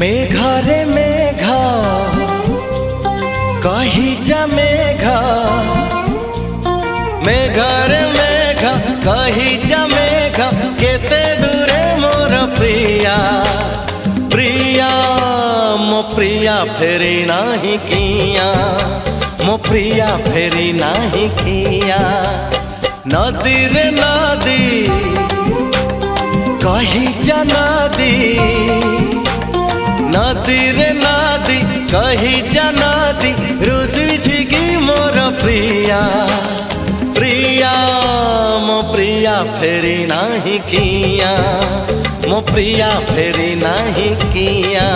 मेघरे मेघ कही जा मेघ, मेघरे मेघ कही जा मेघ, केते दूरे मोर प्रिया प्रिया मो प्रिया फेरी नाही किया, मो प्रिया फेरी नाही किया। नदी रे नदी कही जा नदी, नदी रे नदी कही जा नदी, रुसी छिगी मोर प्रिया प्रिया मो प्रिया फेरी नाही किया, मो प्रिया फेरी नाही किया।